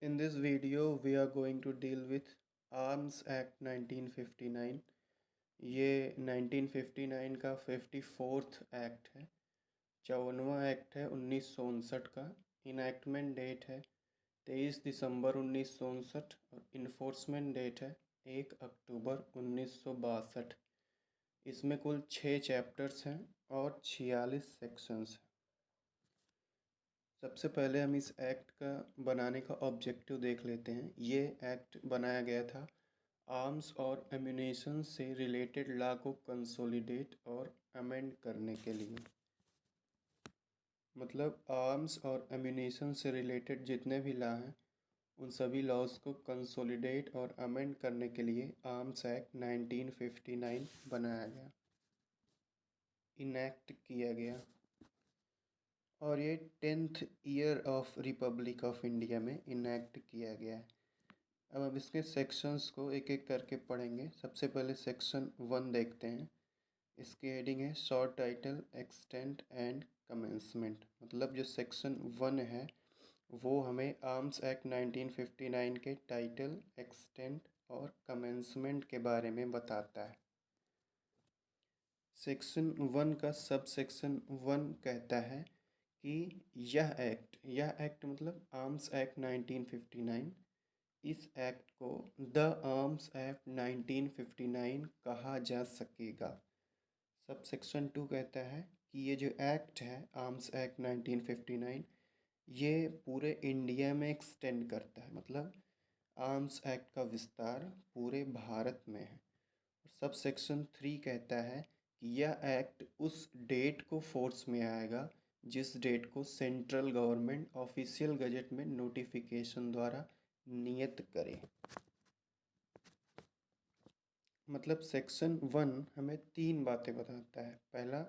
In this video, we are going to deal with Arms Act 1959. ये 1959 का 54th act है। 54वां act है 1959 का। इनैक्टमेंट डेट है 23 दिसंबर 1959 और इन्फोर्समेंट डेट है 1 अक्टूबर 1962। इसमें कुल 6 चैप्टर्स हैं और 46 सेक्शंस हैं। सबसे पहले हम इस एक्ट का बनाने का ऑब्जेक्टिव देख लेते हैं। ये एक्ट बनाया गया था आर्म्स और एम्यूनेशन से रिलेटेड लॉ को कंसोलिडेट और अमेंड करने के लिए। मतलब आर्म्स और एम्यूनेशन से रिलेटेड जितने भी लॉ हैं उन सभी लॉज को कंसोलिडेट और अमेंड करने के लिए आर्म्स एक्ट 1959 बनाया गया, इनैक्ट किया गया। और ये 10th year of Republic of India में इनैक्ट किया गया है। अब हम इसके सेक्शंस को एक एक करके पढ़ेंगे। सबसे पहले सेक्शन 1 देखते हैं। इसकी हेडिंग है short title, extent and commencement. मतलब जो सेक्शन 1 है वो हमें आर्म्स एक्ट 1959 के टाइटल, एक्सटेंट और कमेंसमेंट के बारे में बताता है। सेक्शन 1 का सब सेक्शन 1 कहता है कि यह एक्ट मतलब आर्म्स एक्ट 1959, इस एक्ट को द आर्म्स एक्ट 1959 कहा जा सकेगा। सब सेक्शन 2 कहता है कि ये जो एक्ट है आर्म्स एक्ट 1959 ये पूरे इंडिया में एक्सटेंड करता है। मतलब आर्म्स एक्ट का विस्तार पूरे भारत में है। सब सेक्शन 3 कहता है कि यह एक्ट उस डेट को फोर्स में आएगा जिस डेट को सेंट्रल गवर्नमेंट ऑफिशियल गजट में नोटिफिकेशन द्वारा नियत करे। मतलब सेक्शन 1 हमें 3 बातें बताता है। पहला,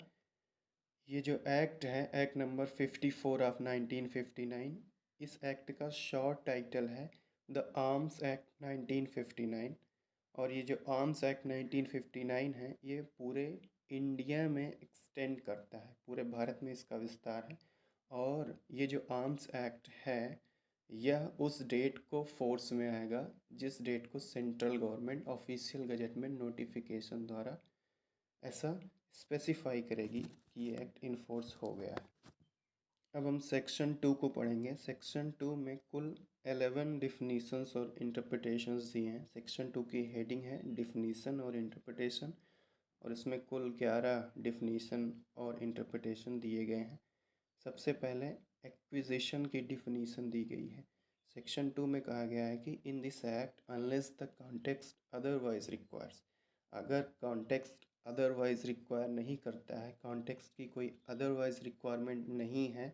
ये जो एक्ट है एक्ट नंबर 54 ऑफ 1959, इस एक्ट का शॉर्ट टाइटल है द आर्म्स एक्ट 1959। और ये जो आर्म्स एक्ट 1959 है ये पूरे इंडिया में एक्सटेंड करता है, पूरे भारत में इसका विस्तार है। और ये जो आर्म्स एक्ट है यह उस डेट को फोर्स में आएगा जिस डेट को सेंट्रल गवर्नमेंट ऑफिशियल गजट में नोटिफिकेशन द्वारा ऐसा स्पेसिफाई करेगी कि ये एक्ट इन्फोर्स हो गया है। अब हम सेक्शन 2 को पढ़ेंगे। सेक्शन 2 में कुल 11 डिफिनीशंस और इंटरप्रिटेशंस दिए हैं। सेक्शन 2 की हेडिंग है डिफिनीशन और इंटरप्रिटेशन और इसमें कुल 11 डिफिनीशन और इंटरप्रिटेशन दिए गए हैं। सबसे पहले एक्विजिशन की डिफिनीशन दी गई है। सेक्शन 2 में कहा गया है कि in this act unless the context otherwise requires, अगर कॉन्टेक्स्ट अदरवाइज रिक्वायर नहीं करता है, कॉन्टेक्स्ट की कोई अदरवाइज रिक्वायरमेंट नहीं है,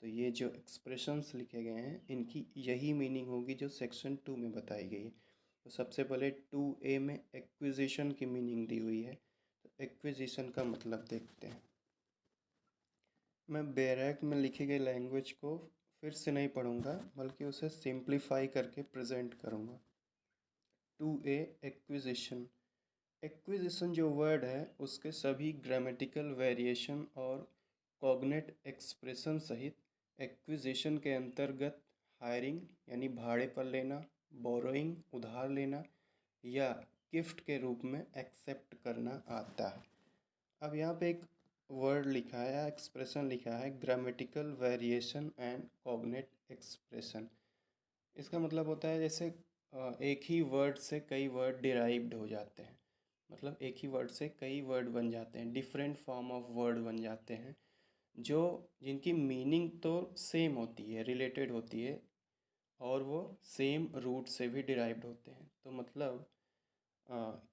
तो ये जो एक्सप्रेशंस लिखे गए हैं इनकी यही मीनिंग होगी जो सेक्शन 2 में बताई गई है। तो सबसे पहले 2A में एक्विजिशन की मीनिंग दी हुई है। तो एक्विजिशन का मतलब देखते हैं। मैं बैरक में लिखी गई लैंग्वेज को फिर से नहीं पढ़ूंगा बल्कि उसे सिंप्लीफाई करके प्रेजेंट करूंगा। 2A acquisition. एक्विजिशन जो वर्ड है उसके सभी ग्रामेटिकल वेरिएशन और कॉग्नेट एक्सप्रेशन सहित एक्विजिशन के अंतर्गत हायरिंग यानी भाड़े पर लेना, बोरोइंग उधार लेना या गिफ्ट के रूप में एक्सेप्ट करना आता है। अब यहाँ पे एक वर्ड लिखा है या एक्सप्रेशन लिखा है grammatical variation and cognate expression. इसका मतलब होता है जैसे एक ही वर्ड से कई वर्ड डिराइव्ड हो जाते हैं। मतलब एक ही वर्ड से कई वर्ड बन जाते हैं, डिफरेंट फॉर्म ऑफ वर्ड बन जाते हैं जो जिनकी मीनिंग तो सेम होती है, रिलेटेड होती है और वो सेम रूट से भी डिराइव्ड होते हैं। तो मतलब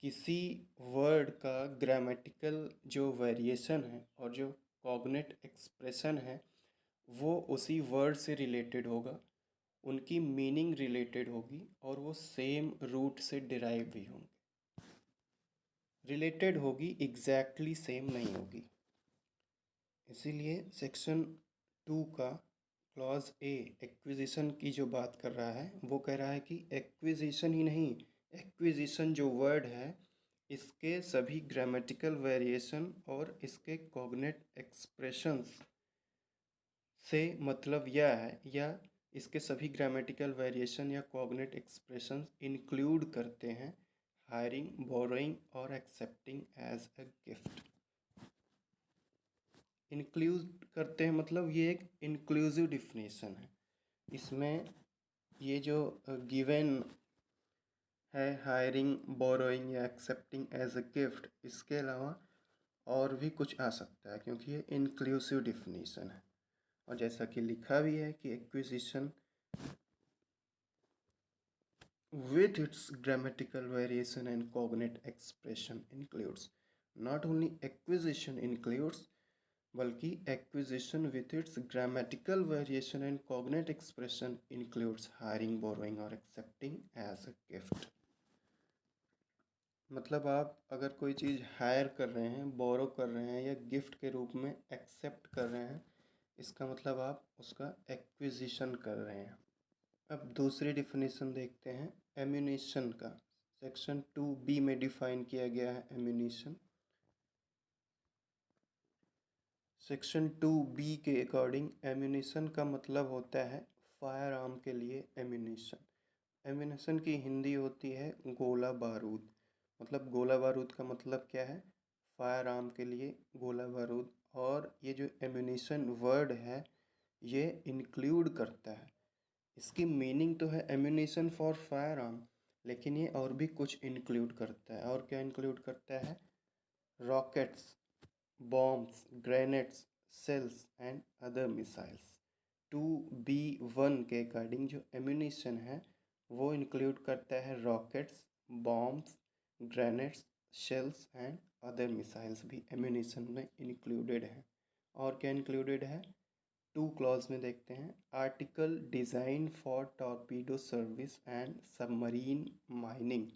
किसी वर्ड का ग्रामेटिकल जो वेरिएशन है और जो कॉग्नेट एक्सप्रेशन है वो उसी वर्ड से रिलेटेड होगा, उनकी मीनिंग रिलेटेड होगी और वो सेम रूट से डिराइव भी होंगे। रिलेटेड होगी, एग्जैक्टली सेम नहीं होगी। इसीलिए सेक्शन 2 का क्लॉज ए एक्विजिशन की जो बात कर रहा है वो कह रहा है कि एक्विजिशन ही नहीं, एक्विजिशन जो वर्ड है इसके सभी ग्रामेटिकल वेरिएशन और इसके कॉग्नेट एक्सप्रेशंस से मतलब यह है या इसके सभी ग्रामेटिकल वेरिएशन या कॉग्निट एक्सप्रेशन इंक्लूड करते हैं हायरिंग, बोरोइंग और accepting as a gift. Include करते हैं मतलब ये एक इंक्लूसिव डिफिनेशन है। इसमें ये जो गिवन है हायरिंग, बोरोइंग या एक्सेप्टिंग एज अ गिफ्ट, इसके अलावा और भी कुछ आ सकता है क्योंकि ये इंक्लूसिव डिफिनेशन है। और जैसा कि लिखा भी है कि acquisition with its grammatical variation and cognate expression includes, not only acquisition includes, बल्कि acquisition with its grammatical variation and cognate expression includes hiring, borrowing और accepting as a gift। मतलब आप अगर कोई चीज़ हायर कर रहे हैं, बोरो कर रहे हैं या गिफ्ट के रूप में एक्सेप्ट कर रहे हैं, इसका मतलब आप उसका एक्विजिशन कर रहे हैं। अब दूसरी डिफिनेशन देखते हैं एम्यूनेशन का। सेक्शन 2B में डिफाइन किया गया है एम्यूनेशन। सेक्शन 2B के अकॉर्डिंग एम्यूनेशन का मतलब होता है फायर आर्म के लिए एम्यूनेशन। एम्यूनेशन की हिंदी होती है गोला बारूद। मतलब गोला बारूद का मतलब क्या है? फायर आर्म के लिए गोला बारूद। और ये जो एम्यूनेशन वर्ड है ये इंक्लूड करता है, इसकी मीनिंग तो है एम्यूनेशन फॉर फायर आर्म, लेकिन ये और भी कुछ इंक्लूड करता है। और क्या इंक्लूड करता है? Rockets, bombs, grenades, shells and other missiles. 2B1 के अकॉर्डिंग जो एम्यूनेशन है वो इंक्लूड करता है rockets, bombs, grenades, shells and other missiles भी एम्यूनेशन में इंक्लूडेड है। और क्या इंक्लूडेड है? 2 क्लॉज में देखते हैं article design for torpedo service and submarine mining.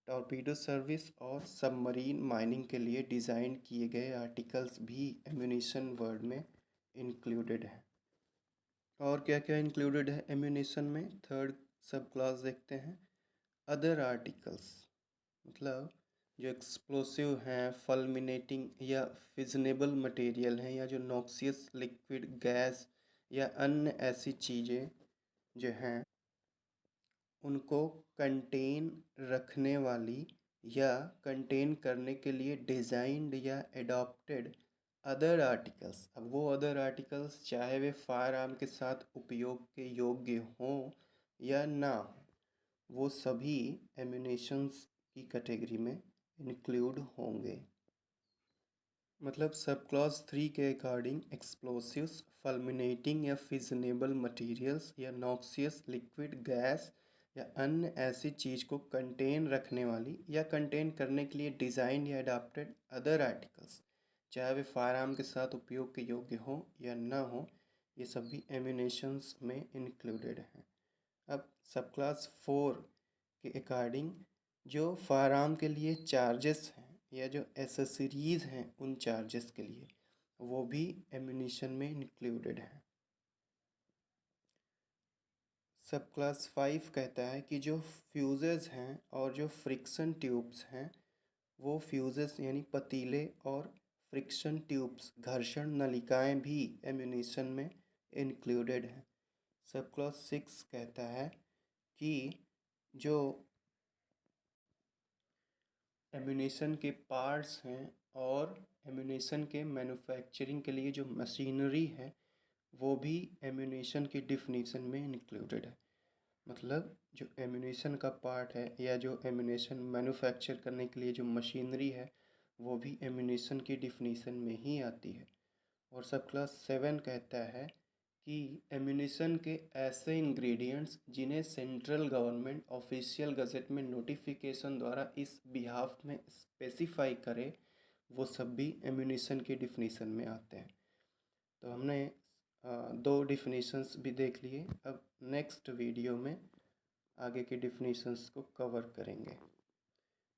Torpedo service और सबमरीन माइनिंग के लिए डिज़ाइन किए गए आर्टिकल्स भी एम्यूनेशन वर्ड में इंक्लूडेड हैं। और क्या क्या इंक्लूडेड है एम्यूनेशन में? थर्ड सब क्लॉज देखते हैं अदर आर्टिकल्स। मतलब जो एक्सप्लोसिव हैं, फल्मिनेटिंग या फिजनेबल मटेरियल हैं, या जो नॉक्सियस लिक्विड गैस या अन्य ऐसी चीज़ें जो हैं उनको कंटेन रखने वाली या कंटेन करने के लिए डिज़ाइंड या एडॉप्टेड अदर आर्टिकल्स। अब वो अदर आर्टिकल्स चाहे वे फायर आर्म के साथ उपयोग के योग्य हों या ना हो, वो सभी एम्यूनेशंस की कैटेगरी में इंक्लूड होंगे। मतलब सब क्लॉज 3 के अकॉर्डिंग एक्सप्लोसिव्स, फल्मिनेटिंग या फिजनेबल मटेरियल्स या नॉक्सियस लिक्विड गैस या अन्य ऐसी चीज़ को कंटेन रखने वाली या कंटेन करने के लिए डिज़ाइन या अडॉप्टेड अदर आर्टिकल्स, चाहे वे फायर आर्म के साथ उपयोग के योग्य हों या ना हो, ये सभी एम्यूनेशंस में इंक्लूडेड हैं। अब सब क्लास 4 के अकॉर्डिंग जो फायर आर्म के लिए चार्जेस हैं या जो एसेसरीज़ हैं उन चार्जेस के लिए, वो भी एम्यूनेशन में इंक्लूडेड हैं। सब क्लास 5 कहता है कि जो फ्यूजेस हैं और जो फ्रिक्शन ट्यूब्स हैं, वो फ्यूजेस यानी पतीले और फ्रिक्शन ट्यूब्स, घर्षण नलिकाएं भी एम्यूनेशन में इंक्लूडेड हैं। सब क्लास 6 कहता है कि जो एम्यूनेशन के पार्ट्स हैं और एम्यूनेशन के मैन्युफैक्चरिंग के लिए जो मशीनरी है वो भी एम्यूनेशन की डिफिनीशन में इंक्लूडेड है। मतलब जो एम्यूनेशन का पार्ट है या जो एम्यूनेशन मैन्युफैक्चर करने के लिए जो मशीनरी है वो भी एम्यूनेशन की डिफिनीशन में ही आती है। और सब क्लास 7 कहता है कि एम्यूनेशन के ऐसे इंग्रेडिएंट्स जिन्हें सेंट्रल गवर्नमेंट ऑफिशियल गज़ेट में नोटिफिकेशन द्वारा इस बिहाफ में स्पेसिफाई करे, वो सब भी एम्यूनेशन की डिफिनीशन में आते हैं। तो हमने 2 डिफिनीशंस भी देख लिए। अब नेक्स्ट वीडियो में आगे की डिफिनीशंस को कवर करेंगे।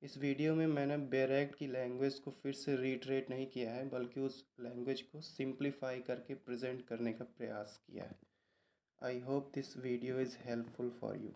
इस वीडियो में मैंने बैरेक्ट की लैंग्वेज को फिर से रीट्रेट नहीं किया है, बल्कि उस लैंग्वेज को सिंप्लीफाई करके प्रेजेंट करने का प्रयास किया है। I hope this video is helpful for you.